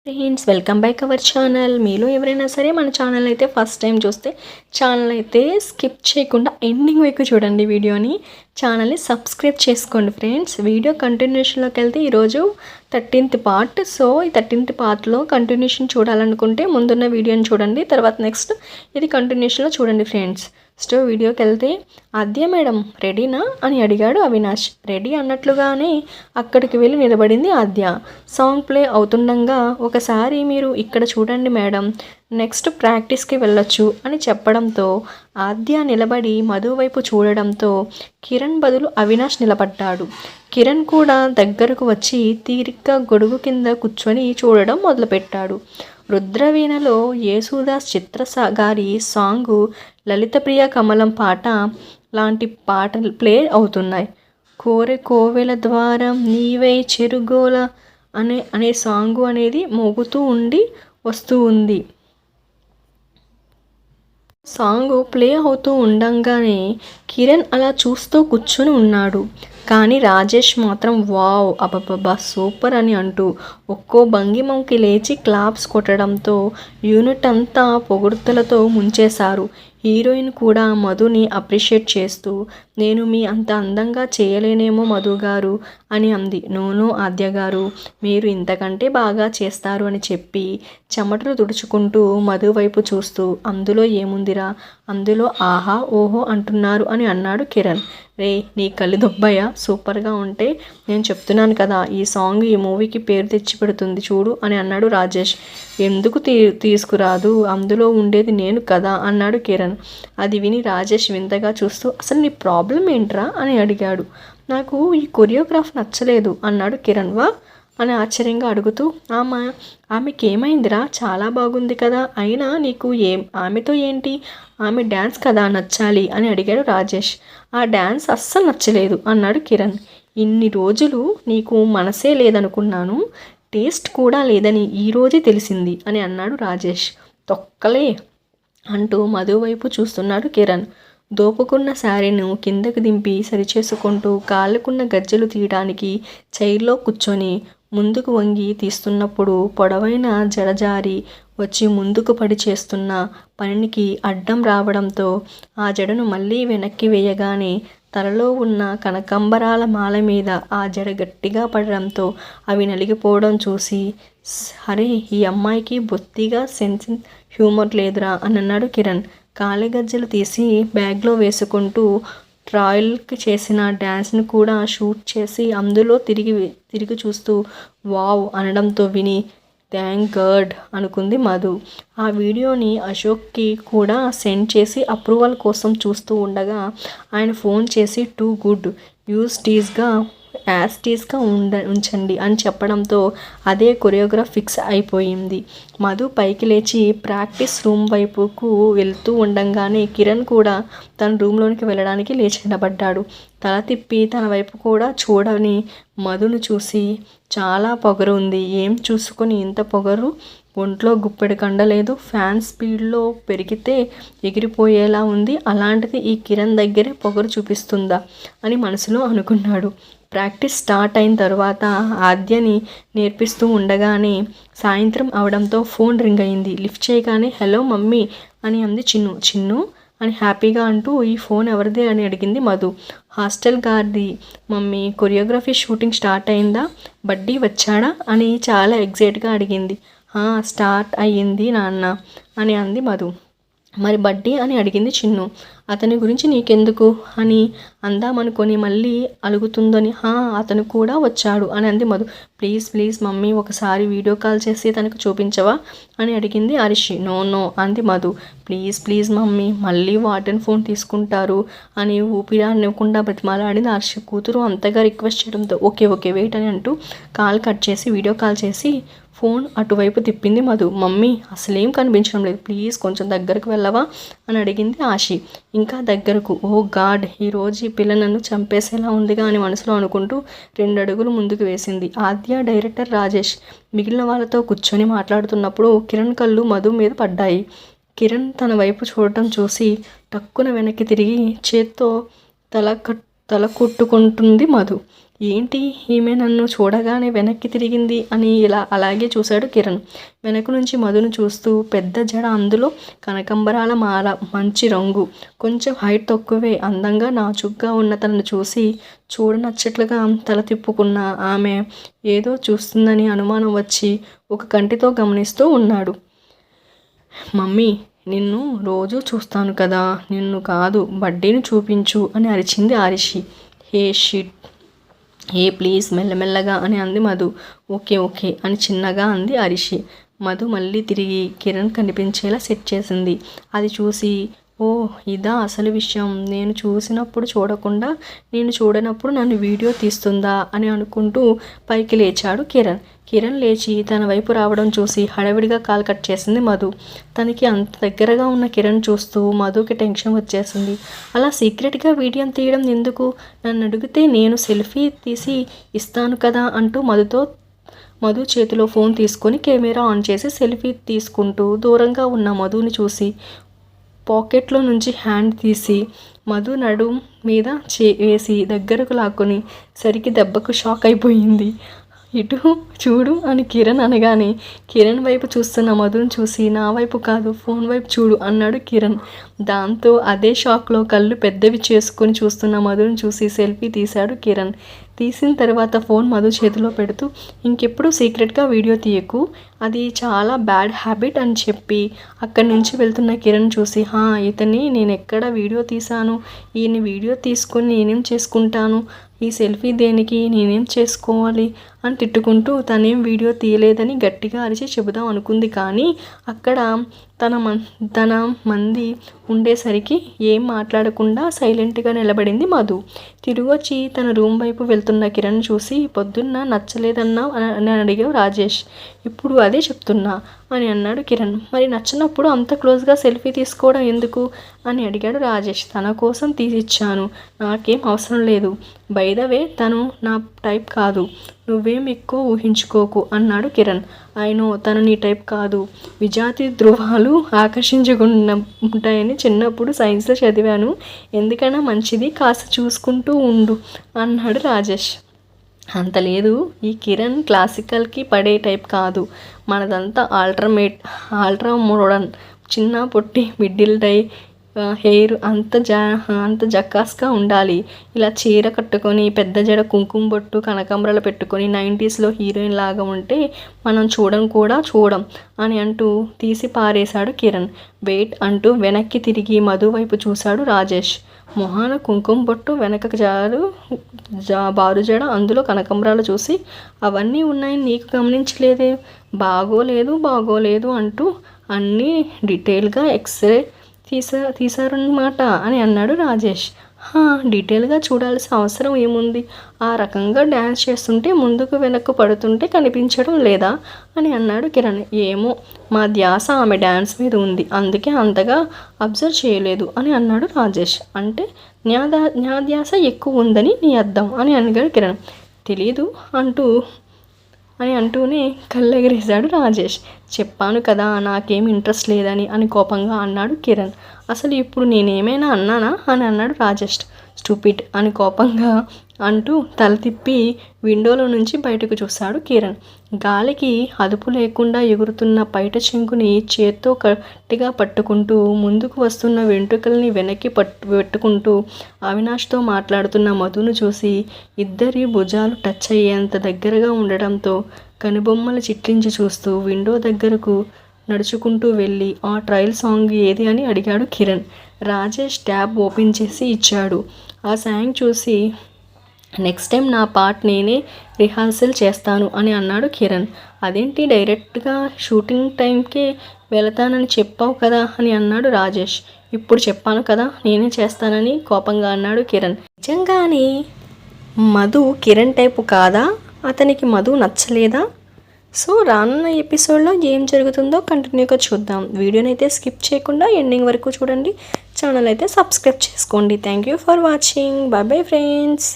Friends welcome back our channel. మీలో ఎవరైనా సరే మన ఛానల్ అయితే ఫస్ట్ టైం చూస్తే ఛానల్ అయితే స్కిప్ చేయకుండా ఎండింగ్ వరకు చూడండి వీడియోని. ఛానల్ని సబ్స్క్రైబ్ చేసుకోండి ఫ్రెండ్స్. వీడియో కంటిన్యూషన్లోకి వెళ్తే ఈరోజు 13th పార్ట్. సో ఈ 13th పార్ట్లో కంటిన్యూషన్ చూడాలనుకుంటే ముందున్న వీడియోని చూడండి, తర్వాత నెక్స్ట్ ఇది కంటిన్యూషన్లో చూడండి ఫ్రెండ్స్. సో వీడియోకి వెళ్తే ఆద్య మేడం రెడీనా అని అడిగాడు అవినాష్. రెడీ అన్నట్లుగానే అక్కడికి వెళ్ళి నిలబడింది ఆద్య. సాంగ్ ప్లే అవుతుండగా ఒకసారి మీరు ఇక్కడ చూడండి మేడం, నెక్స్ట్ ప్రాక్టీస్కి వెళ్ళొచ్చు అని చెప్పడంతో ఆద్య నిలబడి మధు వైపు చూడడంతో కిరణ్ బదులు అవినాష్ నిలబడ్డాడు. కిరణ్ కూడా దగ్గరకు వచ్చి తీరిగ్గా గొడుగు కింద కూర్చొని చూడడం మొదలుపెట్టాడు. రుద్రవీణలో యేసుదాస్ గారి సాంగు, లలితప్రియ కమలం పాట లాంటి పాటలు ప్లే అవుతున్నాయి. కోరె కోవెల ద్వారం నీవై చెరుగోల అనే సాంగు అనేది మోగుతూ వస్తూ ఉంది. సాంగ్ ప్లే అవుతూ ఉండంగానే కిరణ్ అలా చూస్తూ కూర్చొని ఉన్నాడు. కానీ రాజేష్ మాత్రం వావ్ అబ్బబ్బబ్బా సూపర్ అని అంటూ ఒక్కో భంగిమకి లేచి క్లాప్స్ కొట్టడంతో యూనిట్ అంతా పొగుడుతలతో ముంచేశారు. హీరోయిన్ కూడా మధుని అప్రిషియేట్ చేస్తూ నేను మీ అంత అందంగా చేయలేనేమో మధు గారు అని అంది. నోనో ఆద్య గారు, మీరు ఇంతకంటే బాగా చేస్తారు అని చెప్పి చెమటలు తుడుచుకుంటూ మధు వైపు చూస్తూ అందులో ఏముందిరా, అందులో ఆహా ఓహో అంటున్నారు అని అన్నాడు కిరణ్. రే నీ కళ్ళు దుబ్బయ్య, సూపర్గా ఉంటే నేను చెప్తున్నాను కదా, ఈ సాంగ్ ఈ మూవీకి పేరు తెచ్చి పెడుతుంది చూడు అని అన్నాడు రాజేష్. ఎందుకు తీసుకురాదు, అందులో ఉండేది నేను కదా అన్నాడు కిరణ్. అది విని రాజేష్ వింతగా చూస్తూ అసలు నీ ప్రాబ్లం ఏంట్రా అని అడిగాడు. నాకు ఈ కొరియోగ్రాఫ్ నచ్చలేదు అన్నాడు కిరణ్. వా అని ఆశ్చర్యంగా అడుగుతూ ఆమెకి ఏమైందిరా, చాలా బాగుంది కదా, అయినా నీకు ఆమెతో ఏంటి, ఆమె డ్యాన్స్ కదా నచ్చాలి అని అడిగాడు రాజేష్. ఆ డ్యాన్స్ అస్సలు నచ్చలేదు అన్నాడు కిరణ్. ఇన్ని రోజులు నీకు మనసే లేదనుకున్నాను, టేస్ట్ కూడా లేదని ఈరోజే తెలిసింది అని అన్నాడు రాజేష్. తొక్కలే అంటూ మధు వైపు చూస్తున్నాడు కిరణ్. దోపుకున్న శారీను కిందకు దింపి సరిచేసుకుంటూ కాళ్ళకున్న గజ్జెలు తీయడానికి చైర్లో కూర్చొని ముందుకు వంగి తీస్తున్నప్పుడు పొడవైన జడజారి వచ్చి ముందుకు పడి చేస్తున్న పనికి అడ్డం రావడంతో ఆ జడను మళ్ళీ వెనక్కి వేయగానే తలలో ఉన్న కనకంబరాల మాల మీద ఆ జడ గట్టిగా పడడంతో అవి నలిగిపోవడం చూసి అరే ఈ అమ్మాయికి బొత్తిగా సెన్స్ హ్యూమర్ లేదురా అని అన్నాడు కిరణ్. కాలిగజ్జలు తీసి బ్యాగ్లో వేసుకుంటూ ట్రయల్కి చేసిన డ్యాన్స్ని కూడా షూట్ చేసి అందులో తిరిగి చూస్తూ వావ్ అనడంతో విని థ్యాంక్ గాడ్ అనుకుంది మధు. ఆ వీడియోని అశోక్కి కూడా సెండ్ చేసి అప్రూవల్ కోసం చూస్తూ ఉండగా ఆయన ఫోన్ చేసి టూ గుడ్ యాజ్ టీజ్గా ఉంచండి అని చెప్పడంతో అదే కొరియోగ్రాఫ్ ఫిక్స్ అయిపోయింది. మధు పైకి లేచి ప్రాక్టీస్ రూమ్ వైపుకు వెళ్తూ ఉండంగానే కిరణ్ కూడా తన రూమ్లోనికి వెళ్ళడానికి లేచి నిలబడ్డాడు. తల తిప్పి తన వైపు కూడా చూడని మధును చూసి చాలా పొగరు ఉంది, ఏం చూసుకొని ఇంత పొగరు, ఒంట్లో గుప్పెడు కండలేదు, ఫ్యాన్ స్పీడ్లో పెరిగితే ఎగిరిపోయేలా ఉంది, అలాంటిది ఈ కిరణ్ దగ్గరే పొగరు చూపిస్తుందా అని మనసులో అనుకున్నాడు. ప్రాక్టీస్ స్టార్ట్ అయిన తర్వాత ఆద్యని నేర్పిస్తూ ఉండగానే సాయంత్రం అవడంతో ఫోన్ రింగ్ అయింది. లిఫ్ట్ చేయగానే హలో మమ్మీ అని అంది చిన్ను అని హ్యాపీగా అంటూ ఈ ఫోన్ ఎవరిది అని అడిగింది మధు. హాస్టల్ గార్ది మమ్మీ, కొరియోగ్రఫీ షూటింగ్ స్టార్ట్ అయిందా, బడ్డీ వచ్చాడా అని చాలా ఎగ్జైట్గా అడిగింది. స్టార్ట్ అయ్యింది నాన్న అని అంది మధు. మరి బడ్డీ అని అడిగింది చిన్ను. అతని గురించి నీకెందుకు అని అందామనుకొని మళ్ళీ అలుగుతుందని అతను కూడా వచ్చాడు అని అంది మధు. ప్లీజ్ మమ్మీ ఒకసారి వీడియో కాల్ చేసి తనకు చూపించవా అని అడిగింది అరిషి. నో అంది మధు. ప్లీజ్ మమ్మీ, మళ్ళీ వార్డెన్ ఫోన్ తీసుకుంటారు అని ఊపిరానివ్వకుండా బ్రతిమాలాడింది అరిషి. కూతురు అంతగా రిక్వెస్ట్ చేయడంతో ఓకే వెయిట్ అని అంటూ కాల్ కట్ చేసి వీడియో కాల్ చేసి ఫోన్ అటువైపు తిప్పింది మధు. మమ్మీ అసలేం కనిపించడం లేదు, ప్లీజ్ కొంచెం దగ్గరకు వెళ్ళవా అని అడిగింది ఆశి. ఇంకా దగ్గరకు. ఓ గాడ్, ఈరోజు ఈ పిల్ల నన్ను చంపేసేలా ఉందిగా అని మనసులో అనుకుంటూ 2 అడుగులు ముందుకు వేసింది. ఆద్య, డైరెక్టర్ రాజేష్ మిగిలిన వాళ్ళతో కూర్చొని మాట్లాడుతున్నప్పుడు కిరణ్ కళ్ళు మధు మీద పడ్డాయి. కిరణ్ తన వైపు చూడటం చూసి టక్కున వెనక్కి తిరిగి చేత్తో తల కొట్టుకుంటుంది మధు. ఏంటి ఈమె నన్ను చూడగానే వెనక్కి తిరిగింది అని అలాగే చూశాడు కిరణ్. వెనక నుంచి మధును చూస్తూ పెద్ద జడ, అందులో కనకంబరాల మాల, మంచి రంగు, కొంచెం హైట్ తక్కువే, అందంగా నాచుగ్గా ఉన్న తనను చూసి చూడనచ్చట్లుగా తల తిప్పుకున్న ఆమె ఏదో చూస్తుందని అనుమానం వచ్చి ఒక కంటితో గమనిస్తూ ఉన్నాడు. మమ్మీ, నిన్ను రోజూ చూస్తాను కదా, నిన్ను కాదు బడ్డీని చూపించు అని అరిచింది ఆరిషి. హే షిట్, ఏ ప్లీజ్ మెల్లమెల్లగా అని అంది మధు. ఓకే ఓకే అని చిన్నగా అంది ఆరిషి. మధు మళ్ళీ తిరిగి కిరణ్ కనిపించేలా సెట్ చేసింది. అది చూసి, ఓ ఇదా అసలు విషయం, నేను చూసినప్పుడు చూడకుండా నేను చూడనప్పుడు నన్ను వీడియో తీస్తుందా అని అనుకుంటూ పైకి లేచాడు కిరణ్. కిరణ్ లేచి తన వైపు రావడం చూసి హడావిడిగా కాల్ కట్ చేసింది మధు. తనకి అంత దగ్గరగా ఉన్న కిరణ్ చూస్తూ మధుకి టెన్షన్ వచ్చేసింది. అలా సీక్రెట్గా వీడియో తీయడం ఎందుకు? నన్ను అడిగితే నేను సెల్ఫీ తీసి ఇస్తాను కదా అంటూ మధు చేతిలో ఫోన్ తీసుకొని కెమెరా ఆన్ చేసి సెల్ఫీ తీసుకుంటూ దూరంగా ఉన్న మధుని చూసి పాకెట్లో నుంచి హ్యాండ్ తీసి మధు నడుం మీద వేసి దగ్గరకు లాక్కొని సరికి దెబ్బకు షాక్ అయిపోయింది. ఇటు చూడు అని కిరణ్ అనగానే కిరణ్ వైపు చూస్తున్న మధుని చూసి, నా వైపు కాదు ఫోన్ వైపు చూడు అన్నాడు కిరణ్. దాంతో అదే షాక్లో కళ్ళు పెద్దవి చేసుకొని చూస్తున్న మధుని చూసి సెల్ఫీ తీశాడు కిరణ్. తీసిన తర్వాత ఫోన్ మధు చేతిలో పెడుతూ, ఇంకెప్పుడు సీక్రెట్గా వీడియో తీయకు, అది చాలా బ్యాడ్ హ్యాబిట్ అని చెప్పి అక్కడి నుంచి వెళ్తున్న కిరణ్ చూసి, ఇతన్ని నేను ఎక్కడ వీడియో తీశాను, ఈయన్ని వీడియో తీసుకొని నేనేం చేసుకుంటాను, ఈ సెల్ఫీ దేనికి, నేనేం చేసుకోవాలి అని తిట్టుకుంటూ తనేం వీడియో తీయలేదని గట్టిగా అరిచి చెబుదాం అనుకుంది. కానీ అక్కడ తన మంది ఉండేసరికి ఏం మాట్లాడకుండా సైలెంట్గా నిలబడింది మధు. తిరిగొచ్చి తన రూమ్ వైపు వెళ్తున్న కిరణ్ చూసి, పొద్దున్న నచ్చలేదన్నా అని అడిగావు రాజేష్, ఇప్పుడు అదే చెప్తున్నా అని అన్నాడు కిరణ్. మరి నచ్చినప్పుడు అంత క్లోజ్గా సెల్ఫీ తీసుకోవడం ఎందుకు అని అడిగాడు రాజేష్. తన కోసం తీసిచ్చాను, నాకేం అవసరం లేదు. బై ద వే తను నా టైప్ కాదు, నువ్వేం ఎక్కువ ఊహించుకోకు అన్నాడు కిరణ్. అయినో తను నీ టైప్ కాదు, విజాతి ధృవాలు ఆకర్షించకుండా ఉంటాయని చిన్నప్పుడు సైన్స్లో చదివాను, ఎందుకైనా మంచిది కాస్త చూసుకుంటూ ఉండు అన్నాడు రాజేష్. అంత లేదు, ఈ కిరణ్ క్లాసికల్కి పడే టైప్ కాదు, మనదంతా ఆల్ట్రా మోడర్న్, చిన్న పొట్టి మిడిల్ టై హెయిర్ అంత జకాస్గా ఉండాలి, ఇలా చీర కట్టుకొని పెద్ద జడ కుంకుమ బొట్టు కనకాంబరాలు పెట్టుకొని 90స్లో హీరోయిన్ లాగా ఉంటే మనం చూడం అని అంటూ తీసి పారేశాడు కిరణ్. వెయిట్ అంటూ వెనక్కి తిరిగి మధు వైపు చూశాడు రాజేష్. మొహాన కుంకుమ బొట్టు, వెనక బారు జడ, అందులో కనకాంబరాలు చూసి, అవన్నీ ఉన్నాయని నీకు గమనించలేదే, బాగోలేదు అంటూ అన్నీ డీటెయిల్గా ఎక్స్రే తీశారన్నమాట అని అన్నాడు రాజేష్. డీటెయిల్గా చూడాల్సిన అవసరం ఏముంది, ఆ రకంగా డ్యాన్స్ చేస్తుంటే ముందుకు వెనక్కు పడుతుంటే కనిపించడం లేదా అని అన్నాడు కిరణ్. ఏమో, మా ధ్యాస ఆమె డ్యాన్స్ మీద ఉంది, అందుకే అంతగా అబ్జర్వ్ చేయలేదు అని అన్నాడు రాజేష్. అంటే నా ధ్యాస ఎక్కువ ఉందని నీ అర్థం అని అడిగాడు కిరణ్. తెలీదు అంటూనే కళ్ళెగరేశాడు రాజేష్. చెప్పాను కదా నాకేం ఇంట్రెస్ట్ లేదని అని కోపంగా అన్నాడు కిరణ్. అసలు ఇప్పుడు నేనేమైనా అన్నానా అని అన్నాడు రాజేష్. స్టూపిడ్ అని కోపంగా అంటూ తల తిప్పి విండోలో నుంచి బయటకు చూశాడు కిరణ్. గాలికి అదుపు లేకుండా ఎగురుతున్న పైట చెంగుని చేత్తో గట్టిగా పట్టుకుంటూ ముందుకు వస్తున్న వెంట్రుకల్ని వెనక్కి పెట్టుకుంటూ అవినాష్తో మాట్లాడుతున్న మధును చూసి ఇద్దరి భుజాలు టచ్ అయ్యేంత దగ్గరగా ఉండడంతో కనుబొమ్మలు చిట్లించి చూస్తూ విండో దగ్గరకు నడుచుకుంటూ వెళ్ళి ఆ ట్రయల్ సాంగ్ ఏది అని అడిగాడు కిరణ్. రాజేష్ ట్యాబ్ ఓపెన్ చేసి ఇచ్చాడు. ఆ సాంగ్ చూసి, నెక్స్ట్ టైం నా పార్ట్ నేనే రిహార్సల్ చేస్తాను అని అన్నాడు కిరణ్. అదేంటి డైరెక్ట్గా షూటింగ్ టైంకే వెళతానని చెప్పావు కదా అని అన్నాడు రాజేష్. ఇప్పుడు చెప్పాను కదా నేనే చేస్తానని కోపంగా అన్నాడు కిరణ్. నిజంగానే మధు కిరణ్ టైపు కాదా? అతనికి మధు నచ్చలేదా? సో రానున్న ఎపిసోడ్లో ఏం జరుగుతుందో కంటిన్యూగా చూద్దాం. వీడియోని అయితే స్కిప్ చేయకుండా ఎండింగ్ వరకు చూడండి. ఛానల్ అయితే సబ్స్క్రైబ్ చేసుకోండి. Thank you for watching. Bye bye friends.